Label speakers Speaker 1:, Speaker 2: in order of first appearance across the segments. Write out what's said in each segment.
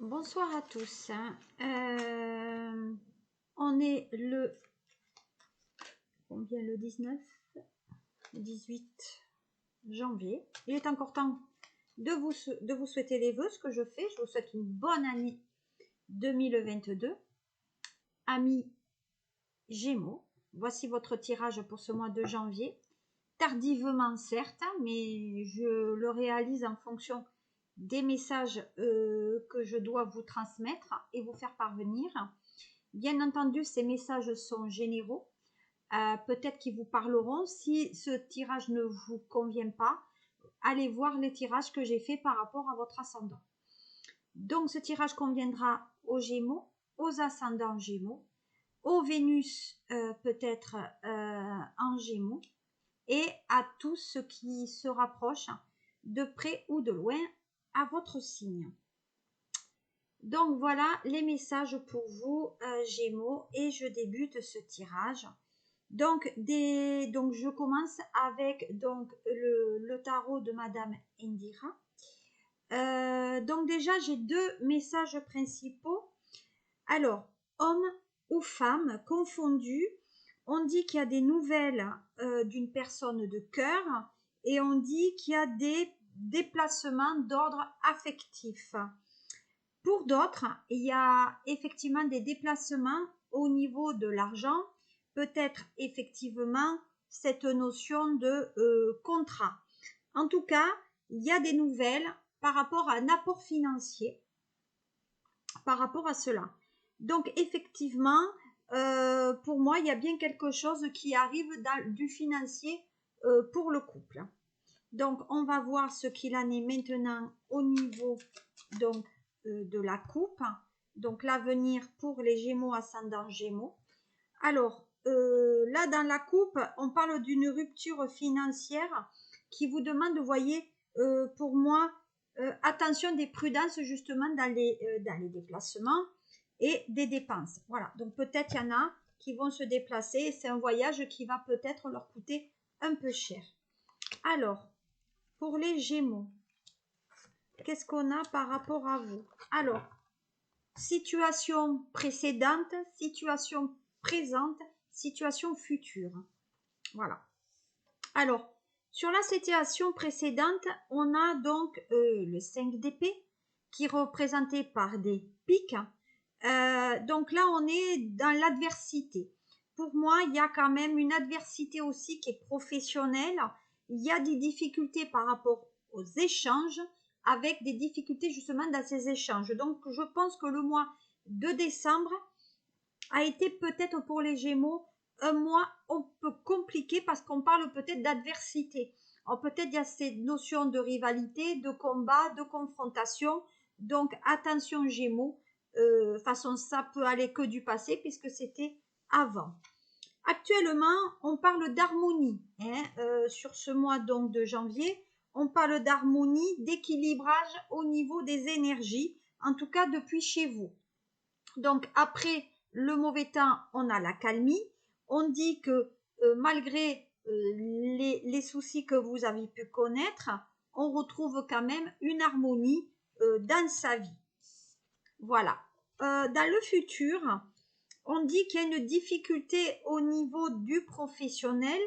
Speaker 1: Bonsoir à tous. On est le 19, 18 janvier. Il est encore temps de vous souhaiter les vœux, ce que je fais. Je vous souhaite une bonne année 2022. Amis Gémeaux, voici votre tirage pour ce mois de janvier. Tardivement certes, mais je le réalise en fonction des messages que je dois vous transmettre et vous faire parvenir. Bien entendu, ces messages sont généraux, peut-être qu'ils vous parleront. Si ce tirage ne vous convient pas, allez voir les tirages que j'ai fait par rapport à votre ascendant. Donc ce tirage conviendra aux Gémeaux, aux ascendants Gémeaux, aux Vénus peut-être en Gémeaux, et à tous ceux qui se rapprochent de près ou de loin à votre signe. Donc voilà les messages pour vous Gémeaux, et je débute ce tirage. Donc je commence avec le tarot de Madame Indira. Donc déjà j'ai deux messages principaux. Alors, homme ou femme confondus, on dit qu'il y a des nouvelles d'une personne de cœur, et on dit qu'il y a des déplacements d'ordre affectif. Pour d'autres, il y a effectivement des déplacements au niveau de l'argent, peut-être effectivement cette notion de contrat. En tout cas, il y a des nouvelles par rapport à un apport financier, par rapport à cela. Donc effectivement, pour moi, il y a bien quelque chose qui arrive du financier pour le couple. Donc on va voir ce qu'il en est maintenant au niveau de la coupe. Donc l'avenir pour les Gémeaux, ascendant Gémeaux. Alors là dans la coupe, on parle d'une rupture financière qui vous demande, vous voyez, pour moi, attention, des prudences justement dans les déplacements et des dépenses. Voilà, donc peut-être il y en a qui vont se déplacer et c'est un voyage qui va peut-être leur coûter un peu cher. Alors, pour les Gémeaux, qu'est-ce qu'on a par rapport à vous? Alors, situation précédente, situation présente, situation future. Voilà. Alors, sur la situation précédente, on a donc le 5 d'épée qui est représenté par des pics. Donc là, on est dans l'adversité. Pour moi, il y a quand même une adversité aussi qui est professionnelle. Il y a des difficultés par rapport aux échanges, avec des difficultés justement dans ces échanges. Donc, je pense que le mois de décembre a été peut-être pour les Gémeaux un mois un peu compliqué parce qu'on parle peut-être d'adversité. Peut-être il y a ces notions de rivalité, de combat, de confrontation. Donc attention Gémeaux, façon ça peut aller que du passé puisque c'était avant. Actuellement, on parle d'harmonie sur ce mois donc de janvier. On parle d'harmonie, d'équilibrage au niveau des énergies, en tout cas depuis chez vous. Donc après le mauvais temps, on a la calmie. On dit que malgré les soucis que vous avez pu connaître, on retrouve quand même une harmonie dans sa vie. Voilà. Dans le futur, on dit qu'il y a une difficulté au niveau du professionnel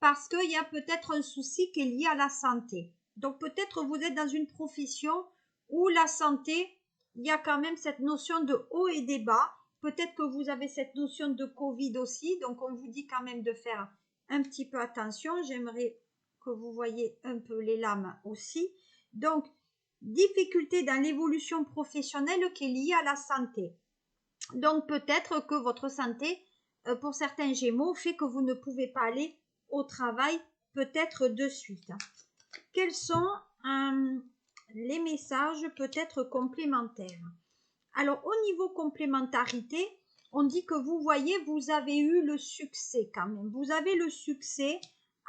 Speaker 1: parce qu'il y a peut-être un souci qui est lié à la santé. Donc peut-être vous êtes dans une profession où la santé, il y a quand même cette notion de haut et des bas. Peut-être que vous avez cette notion de Covid aussi, donc on vous dit quand même de faire un petit peu attention. J'aimerais que vous voyez un peu les lames aussi. Donc, difficulté dans l'évolution professionnelle qui est liée à la santé. Donc peut-être que votre santé, pour certains Gémeaux, fait que vous ne pouvez pas aller au travail peut-être de suite. Quels sont les messages peut-être complémentaires? Alors au niveau complémentarité, on dit que vous voyez, vous avez eu le succès quand même. Vous avez le succès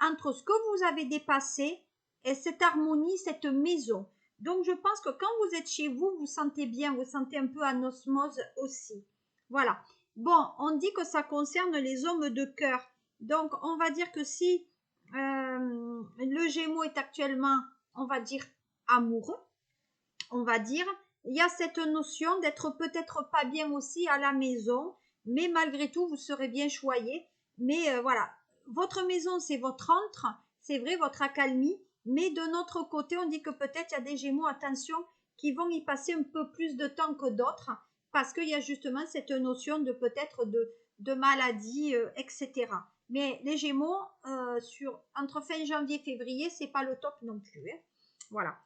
Speaker 1: entre ce que vous avez dépassé et cette harmonie, cette maison. Donc je pense que quand vous êtes chez vous, vous sentez bien, vous sentez un peu en osmose aussi. Voilà. Bon, on dit que ça concerne les hommes de cœur. Donc on va dire que si le Gémeaux est actuellement, on va dire, amoureux, on va dire, il y a cette notion d'être peut-être pas bien aussi à la maison, mais malgré tout, vous serez bien choyé. Mais voilà, votre maison, c'est votre antre, c'est vrai, votre accalmie, mais de notre côté, on dit que peut-être il y a des Gémeaux, attention, qui vont y passer un peu plus de temps que d'autres, parce qu'il y a justement cette notion de peut-être de maladie, etc. Mais les Gémeaux, entre fin janvier et février, c'est pas le top non plus. Hein. Voilà.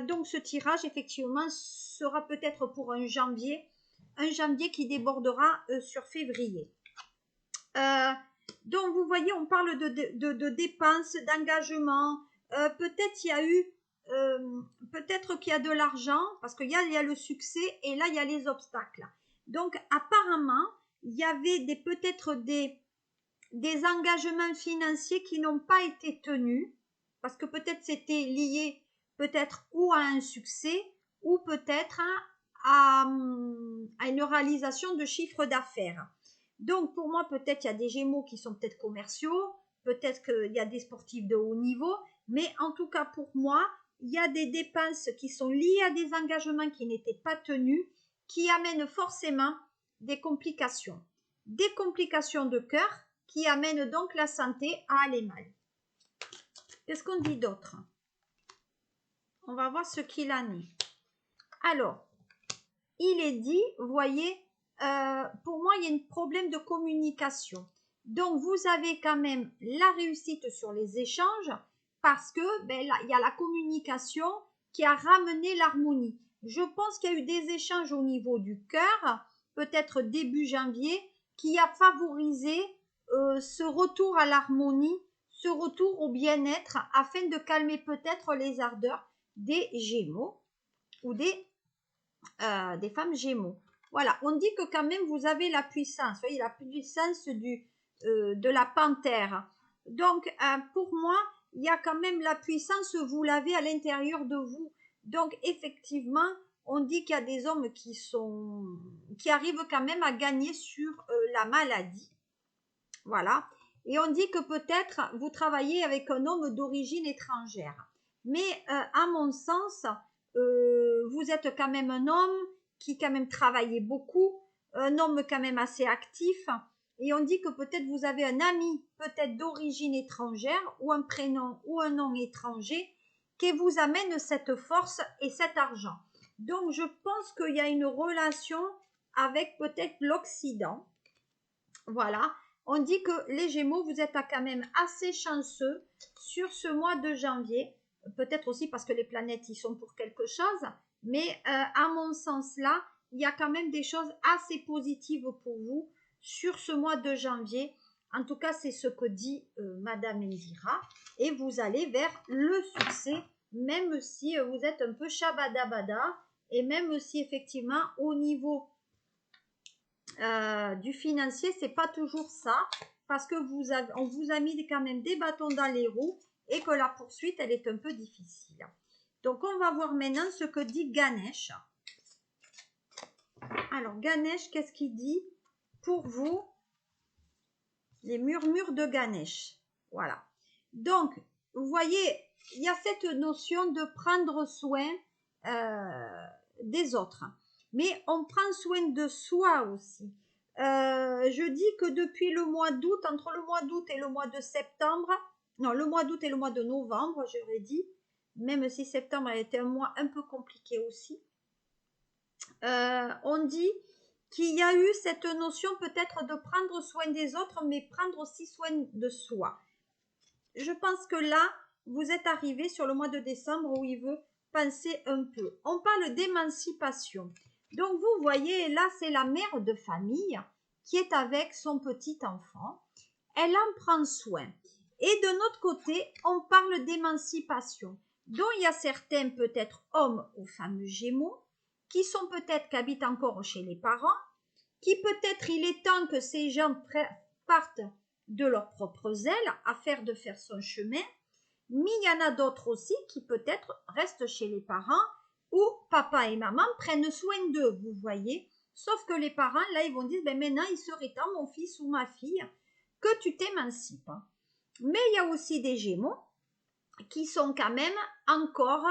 Speaker 1: Donc ce tirage, effectivement, sera peut-être pour un janvier qui débordera sur février. Donc vous voyez, on parle de dépenses, d'engagement. Peut-être il y a eu, peut-être qu'il y a de l'argent, parce qu'il y a le succès et là il y a les obstacles. Donc apparemment, il y avait peut-être des engagements financiers qui n'ont pas été tenus, parce que peut-être c'était lié peut-être ou à un succès, ou peut-être à une réalisation de chiffre d'affaires. Donc pour moi, peut-être il y a des Gémeaux qui sont peut-être commerciaux, peut-être qu'il y a des sportifs de haut niveau, mais en tout cas pour moi, il y a des dépenses qui sont liées à des engagements qui n'étaient pas tenus, qui amènent forcément des complications. Des complications de cœur qui amènent donc la santé à aller mal. Qu'est-ce qu'on dit d'autre? On va voir ce qu'il en est. Alors, il est dit, vous voyez, pour moi, il y a un problème de communication. Donc, vous avez quand même la réussite sur les échanges parce que là, il y a la communication qui a ramené l'harmonie. Je pense qu'il y a eu des échanges au niveau du cœur, peut-être début janvier, qui a favorisé ce retour à l'harmonie, ce retour au bien-être afin de calmer peut-être les ardeurs des Gémeaux ou des femmes Gémeaux. Voilà, on dit que quand même vous avez la puissance, vous voyez, la puissance de la panthère. Donc, pour moi, il y a quand même la puissance, vous l'avez à l'intérieur de vous. Donc, effectivement, on dit qu'il y a des hommes qui arrivent quand même à gagner sur la maladie. Voilà. Et on dit que peut-être vous travaillez avec un homme d'origine étrangère. Mais à mon sens, vous êtes quand même un homme qui quand même travaillait beaucoup, un homme quand même assez actif. Et on dit que peut-être vous avez un ami, peut-être d'origine étrangère, ou un prénom ou un nom étranger, qui vous amène cette force et cet argent. Donc je pense qu'il y a une relation avec peut-être l'Occident. Voilà. On dit que les Gémeaux, vous êtes quand même assez chanceux sur ce mois de janvier. Peut-être aussi parce que les planètes y sont pour quelque chose. Mais à mon sens là, il y a quand même des choses assez positives pour vous sur ce mois de janvier. En tout cas, c'est ce que dit Madame Elvira. Et vous allez vers le succès, même si vous êtes un peu shabadabada. Et même si effectivement, au niveau du financier, c'est pas toujours ça, parce que on vous a mis quand même des bâtons dans les roues et que la poursuite, elle est un peu difficile. Donc, on va voir maintenant ce que dit Ganesh. Alors, Ganesh, qu'est-ce qu'il dit pour vous? Les murmures de Ganesh. Voilà. Donc, vous voyez, il y a cette notion de prendre soin des autres. Mais on prend soin de soi aussi. Je dis que depuis le mois d'août, entre le mois d'août et le mois de septembre, non, le mois d'août et le mois de novembre, j'aurais dit, même si septembre a été un mois un peu compliqué aussi, on dit qu'il y a eu cette notion peut-être de prendre soin des autres, mais prendre aussi soin de soi. Je pense que là, vous êtes arrivé sur le mois de décembre où il veut penser un peu. On parle d'émancipation. Donc, vous voyez, là, c'est la mère de famille qui est avec son petit enfant. Elle en prend soin. Et de notre côté, on parle d'émancipation. Donc, il y a certains, peut-être hommes ou femmes Gémeaux, qui sont peut-être, qui habitent encore chez les parents, qui peut-être il est temps que ces gens partent de leurs propres ailes afin de faire son chemin, mais il y en a d'autres aussi qui peut-être restent chez les parents où papa et maman prennent soin d'eux, vous voyez. Sauf que les parents, là, ils vont dire, ben maintenant, il serait temps, mon fils ou ma fille, que tu t'émancipes. Mais il y a aussi des Gémeaux qui sont quand même encore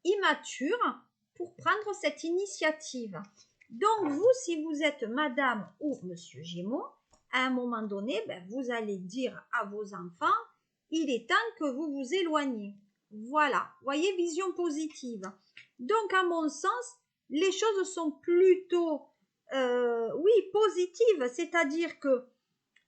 Speaker 1: immatures pour prendre cette initiative. Donc, vous, si vous êtes madame ou monsieur Gémeaux, à un moment donné, ben, vous allez dire à vos enfants, il est temps que vous vous éloigniez. Voilà, voyez, vision positive. Donc, à mon sens, les choses sont plutôt, oui, positives, c'est-à-dire que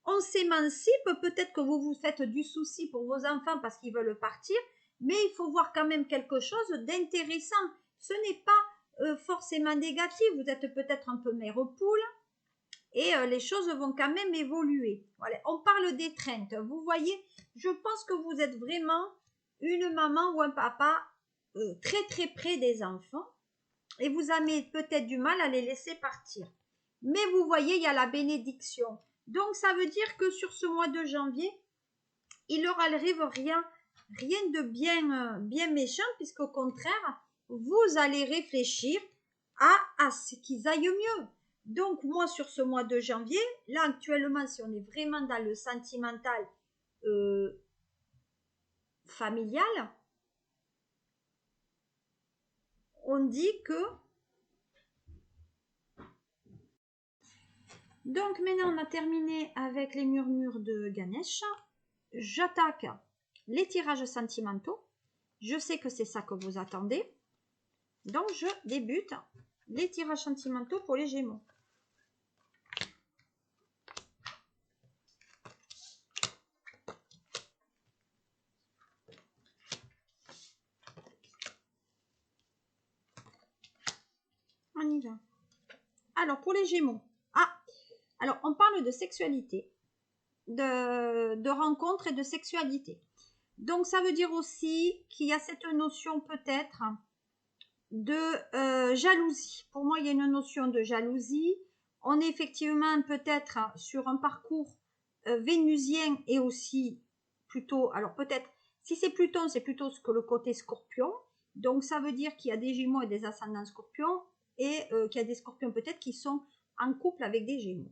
Speaker 1: on s'émancipe, peut-être que vous vous faites du souci pour vos enfants parce qu'ils veulent partir, mais il faut voir quand même quelque chose d'intéressant. Ce n'est pas forcément négatif, vous êtes peut-être un peu mère poule et les choses vont quand même évoluer. Voilà. On parle d'étreinte, vous voyez, je pense que vous êtes vraiment une maman ou un papa très très près des enfants et vous avez peut-être du mal à les laisser partir. Mais vous voyez, il y a la bénédiction. Donc, ça veut dire que sur ce mois de janvier, il leur arrive rien de bien méchant, puisqu'au contraire, vous allez réfléchir à ce qu'ils aillent mieux. Donc, moi, sur ce mois de janvier, là, actuellement, si on est vraiment dans le sentimental familial, on dit que... Donc, maintenant, on a terminé avec les murmures de Ganesh. J'attaque les tirages sentimentaux. Je sais que c'est ça que vous attendez. Donc, je débute les tirages sentimentaux pour les Gémeaux. On y va. Alors, pour les Gémeaux. Alors, on parle de sexualité, de rencontre et de sexualité. Donc, ça veut dire aussi qu'il y a cette notion peut-être de jalousie. Pour moi, il y a une notion de jalousie. On est effectivement peut-être sur un parcours vénusien et aussi plutôt, alors peut-être, si c'est Pluton, c'est plutôt que le côté scorpion. Donc, ça veut dire qu'il y a des Gémeaux et des ascendants scorpions et qu'il y a des scorpions peut-être qui sont en couple avec des Gémeaux.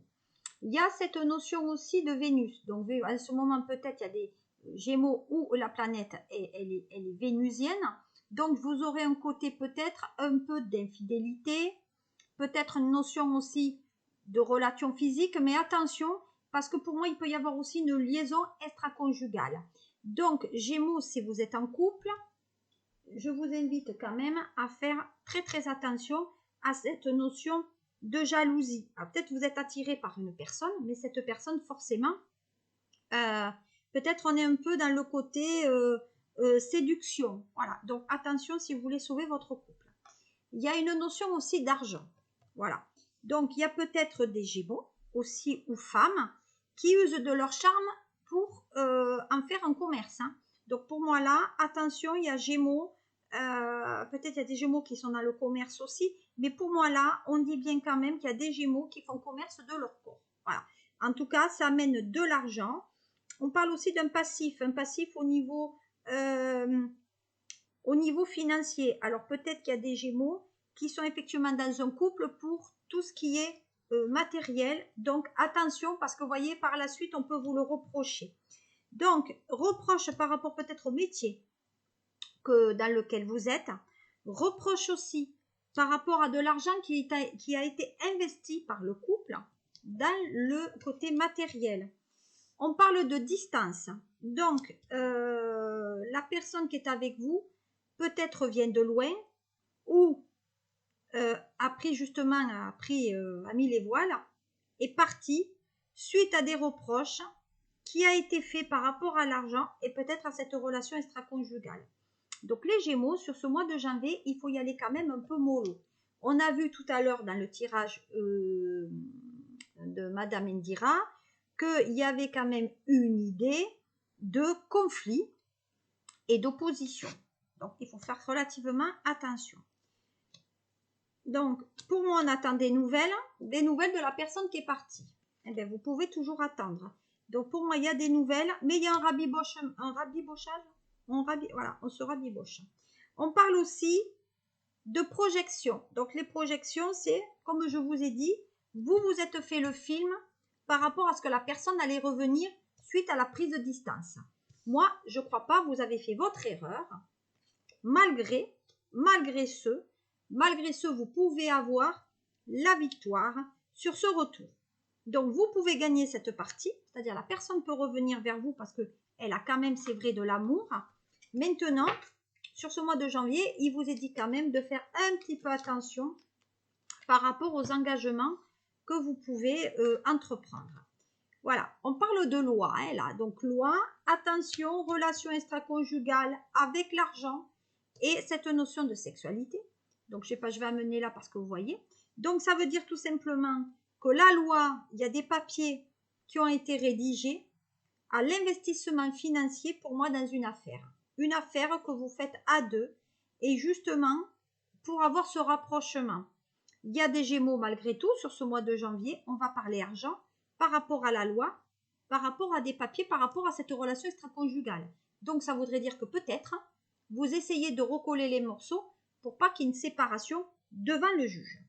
Speaker 1: Il y a cette notion aussi de Vénus. Donc, à ce moment, peut-être, il y a des Gémeaux où la planète, elle est vénusienne. Donc, vous aurez un côté peut-être un peu d'infidélité, peut-être une notion aussi de relation physique, mais attention, parce que pour moi, il peut y avoir aussi une liaison extra-conjugale. Donc, Gémeaux, si vous êtes en couple, je vous invite quand même à faire très très attention à cette notion de jalousie. Peut-être vous êtes attiré par une personne, mais cette personne, forcément, peut-être on est un peu dans le côté séduction. Voilà, donc attention si vous voulez sauver votre couple. Il y a une notion aussi d'argent. Voilà, donc il y a peut-être des Gémeaux aussi ou femmes qui usent de leur charme pour en faire un commerce. Hein. Donc pour moi là, attention, il y a Gémeaux. Peut-être il y a des Gémeaux qui sont dans le commerce aussi, mais pour moi là, on dit bien quand même qu'il y a des Gémeaux qui font commerce de leur corps. Voilà. En tout cas, ça amène de l'argent. On parle aussi d'un passif, un passif au niveau financier. Alors peut-être qu'il y a des Gémeaux qui sont effectivement dans un couple pour tout ce qui est matériel. Donc attention parce que vous voyez, par la suite, on peut vous le reprocher. Donc, reproche par rapport peut-être au métier dans lequel vous êtes. Reproche aussi par rapport à de l'argent qui a été investi par le couple dans le côté matériel. On parle de distance. Donc, la personne qui est avec vous peut-être vient de loin ou a mis les voiles, est parti suite à des reproches qui a été fait par rapport à l'argent et peut-être à cette relation extra-conjugale. Donc les Gémeaux, sur ce mois de janvier, il faut y aller quand même un peu mollo. On a vu tout à l'heure dans le tirage de Madame Indira qu'il y avait quand même une idée de conflit et d'opposition. Donc il faut faire relativement attention. Donc pour moi, on attend des nouvelles de la personne qui est partie. Eh bien, vous pouvez toujours attendre. Donc pour moi, il y a des nouvelles, mais il y a un rabibochage. Voilà, on se rabiboche. On parle aussi de projection. Donc les projections, c'est, comme je vous ai dit, vous êtes fait le film par rapport à ce que la personne allait revenir suite à la prise de distance. Moi, je ne crois pas, vous avez fait votre erreur, malgré ce, malgré ce, vous pouvez avoir la victoire sur ce retour. Donc, vous pouvez gagner cette partie, c'est-à-dire la personne peut revenir vers vous parce qu'elle a quand même, c'est vrai, de l'amour. Maintenant, sur ce mois de janvier, il vous est dit quand même de faire un petit peu attention par rapport aux engagements que vous pouvez entreprendre. Voilà, on parle de loi, hein, là. Donc, loi, attention, relation extra-conjugale avec l'argent et cette notion de sexualité. Donc, je sais pas, je vais amener là parce que vous voyez. Donc, ça veut dire tout simplement que la loi, il y a des papiers qui ont été rédigés à l'investissement financier pour moi dans une affaire. Une affaire que vous faites à deux et justement pour avoir ce rapprochement. Il y a des Gémeaux malgré tout sur ce mois de janvier. On va parler argent par rapport à la loi, par rapport à des papiers, par rapport à cette relation extra-conjugale. Donc ça voudrait dire que peut-être vous essayez de recoller les morceaux pour pas qu'il y ait une séparation devant le juge.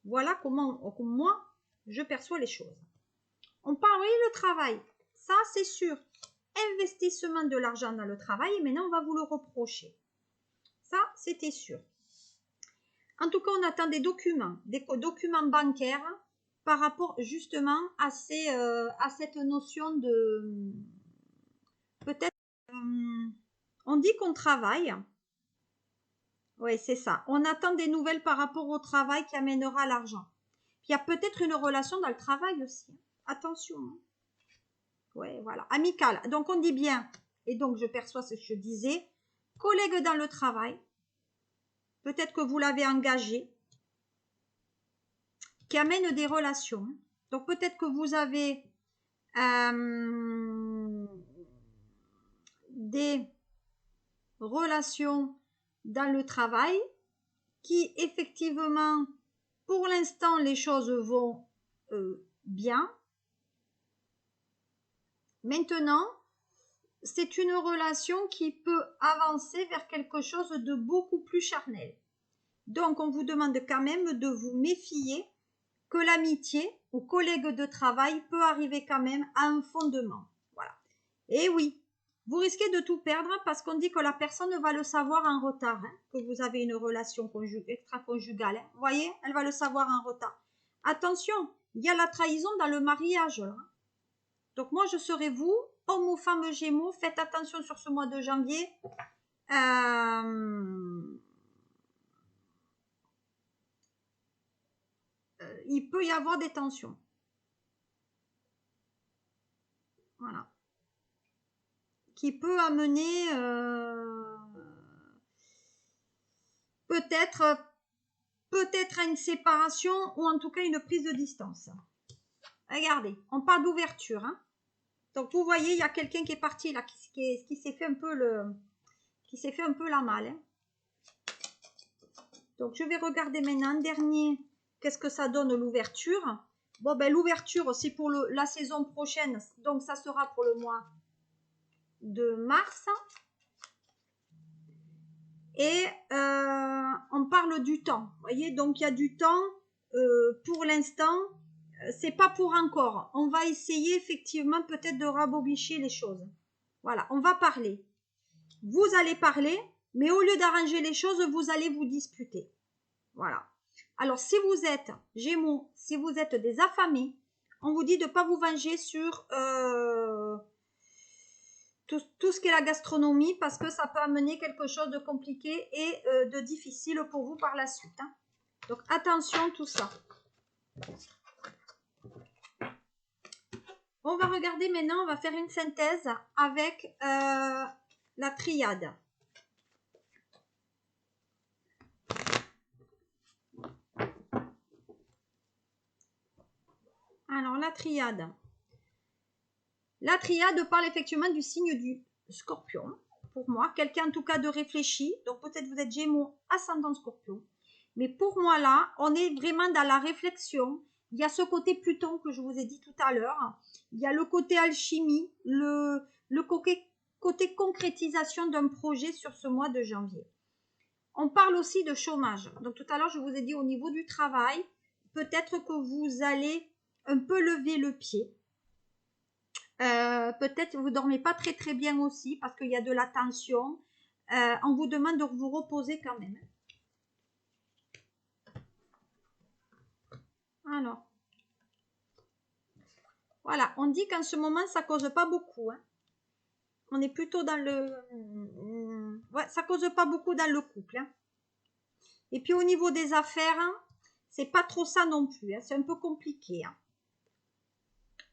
Speaker 1: Voilà comment moi je perçois les choses. On parle, oui, le travail. Ça, c'est sûr. Investissement de l'argent dans le travail, et maintenant on va vous le reprocher. Ça, c'était sûr. En tout cas, on attend des documents bancaires par rapport justement à cette notion de... Peut-être, on dit qu'on travaille. Oui, c'est ça. On attend des nouvelles par rapport au travail qui amènera l'argent. Il y a peut-être une relation dans le travail aussi. Attention. Oui, voilà. Amical. Donc, on dit bien, et donc je perçois ce que je disais, collègue dans le travail. Peut-être que vous l'avez engagé, qui amène des relations. Donc, peut-être que vous avez des relations dans le travail qui, effectivement, pour l'instant, les choses vont bien. Maintenant, c'est une relation qui peut avancer vers quelque chose de beaucoup plus charnel. Donc, on vous demande quand même de vous méfier que l'amitié ou collègue de travail peut arriver quand même à un fondement. Voilà. Et oui, vous risquez de tout perdre parce qu'on dit que la personne va le savoir en retard, hein, que vous avez une relation extra-conjugale. Hein. Vous voyez, elle va le savoir en retard. Attention, il y a la trahison dans le mariage. Hein. Donc moi, je serai vous, homme ou femme Gémeaux, faites attention sur ce mois de janvier. Il peut y avoir des tensions. Voilà. Qui peut amener peut-être à une séparation ou en tout cas une prise de distance. Regardez, on parle d'ouverture. Hein. Donc vous voyez, il y a quelqu'un qui est parti là, qui s'est fait un peu la malle. Hein. Donc je vais regarder maintenant, dernier, qu'est-ce que ça donne l'ouverture. Bon ben l'ouverture c'est pour la saison prochaine, donc ça sera pour le mois de mars. Et on parle du temps. Vous voyez, donc il y a du temps pour l'instant. C'est pas pour encore. On va essayer effectivement peut-être de rabobicher les choses. Voilà, on va parler. Vous allez parler, mais au lieu d'arranger les choses, vous allez vous disputer. Voilà. Alors, si vous êtes Gémeaux, si vous êtes des affamés, on vous dit de ne pas vous venger sur tout ce qui est la gastronomie parce que ça peut amener quelque chose de compliqué et de difficile pour vous par la suite. Hein. Donc, attention tout ça. On va regarder maintenant, on va faire une synthèse avec la triade. Alors, la triade. La triade parle effectivement du signe du Scorpion. Pour moi, quelqu'un en tout cas de réfléchi. Donc, peut-être vous êtes Gémeaux, ascendant Scorpion. Mais pour moi, là, on est vraiment dans la réflexion. Il y a ce côté Pluton que je vous ai dit tout à l'heure. Il y a le côté alchimie, le côté concrétisation d'un projet sur ce mois de janvier. On parle aussi de chômage. Donc, tout à l'heure, je vous ai dit au niveau du travail, peut-être que vous allez un peu lever le pied. Peut-être que vous ne dormez pas très très bien aussi parce qu'il y a de la tension. On vous demande de vous reposer quand même. Alors, voilà, on dit qu'en ce moment, ça cause pas beaucoup. Hein. On est plutôt dans le... Ouais, ça cause pas beaucoup dans le couple. Hein. Et puis au niveau des affaires, hein, c'est pas trop ça non plus. Hein. C'est un peu compliqué. Hein.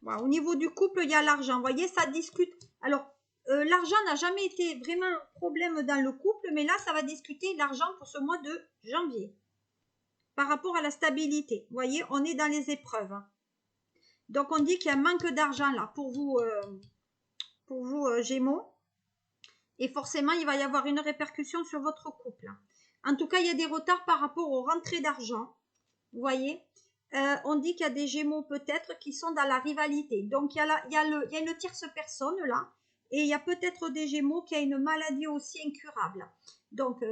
Speaker 1: Voilà, au niveau du couple, il y a l'argent. Vous voyez, ça discute. Alors, l'argent n'a jamais été vraiment un problème dans le couple, mais là, ça va discuter l'argent pour ce mois de janvier. Par rapport à la stabilité. Vous voyez, on est dans les épreuves. Hein. Donc, on dit qu'il y a un manque d'argent là pour vous Gémeaux. Et forcément, il va y avoir une répercussion sur votre couple. En tout cas, il y a des retards par rapport aux rentrées d'argent. Vous voyez, on dit qu'il y a des Gémeaux peut-être qui sont dans la rivalité. Donc, il y a une tierce personne là. Et il y a peut-être des Gémeaux qui a une maladie aussi incurable. Donc,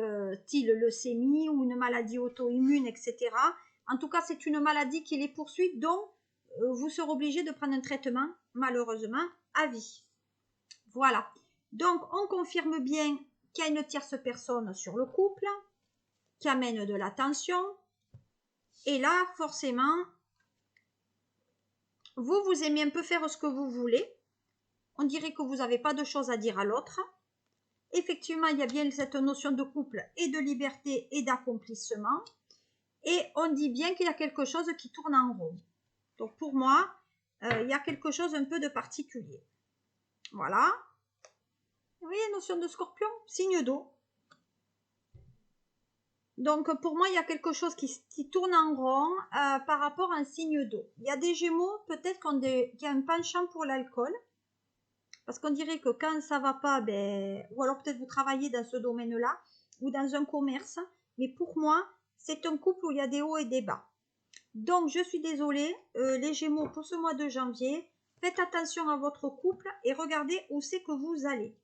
Speaker 1: style leucémie ou une maladie auto-immune, etc. En tout cas, c'est une maladie qui les poursuit, dont vous serez obligé de prendre un traitement, malheureusement, à vie. Voilà. Donc, on confirme bien qu'il y a une tierce personne sur le couple, qui amène de la tension. Et là, forcément, vous aimez un peu faire ce que vous voulez. On dirait que vous n'avez pas de choses à dire à l'autre. Effectivement, il y a bien cette notion de couple et de liberté et d'accomplissement. Et on dit bien qu'il y a quelque chose qui tourne en rond. Donc, pour moi, il y a quelque chose un peu de particulier. Voilà. Vous voyez, notion de scorpion, signe d'eau. Donc, pour moi, il y a quelque chose qui tourne en rond par rapport à un signe d'eau. Il y a des Gémeaux, peut-être qu'il y a un penchant pour l'alcool. Parce qu'on dirait que quand ça va pas, ben, ou alors peut-être vous travaillez dans ce domaine-là, ou dans un commerce. Mais pour moi, c'est un couple où il y a des hauts et des bas. Donc, je suis désolée, les Gémeaux, pour ce mois de janvier, faites attention à votre couple et regardez où c'est que vous allez.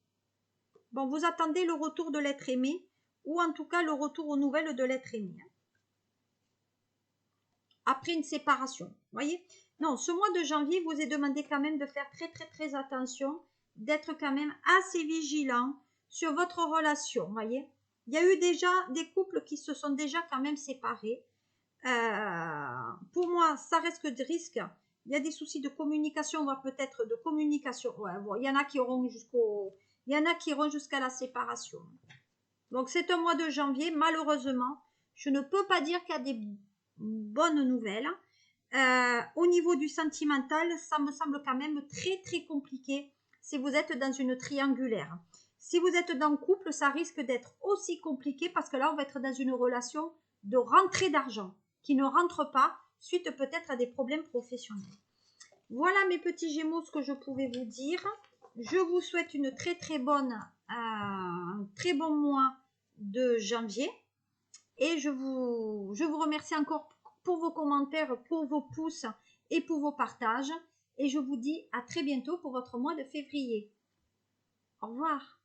Speaker 1: Bon, vous attendez le retour de l'être aimé, ou en tout cas le retour aux nouvelles de l'être aimé. Après une séparation, voyez. Non, ce mois de janvier, vous est demandé quand même de faire très très très attention, d'être quand même assez vigilant sur votre relation, voyez. Il y a eu déjà des couples qui se sont déjà quand même séparés. Pour moi, ça risque de risque. Il y a des soucis de communication, voire peut-être de communication. Ouais, bon, il y en a qui iront jusqu'à la séparation. Donc c'est un mois de janvier, malheureusement, je ne peux pas dire qu'il y a des bonnes nouvelles. Au niveau du sentimental, ça me semble quand même très très compliqué si vous êtes dans une triangulaire. Si vous êtes dans le couple, ça risque d'être aussi compliqué parce que là, on va être dans une relation de rentrée d'argent qui ne rentre pas suite peut-être à des problèmes professionnels. Voilà mes petits Gémeaux, ce que je pouvais vous dire. Je vous souhaite une très très bonne, un très bon mois de janvier. Et je vous remercie encore pour vos commentaires, pour vos pouces et pour vos partages. Et je vous dis à très bientôt pour votre mois de février. Au revoir.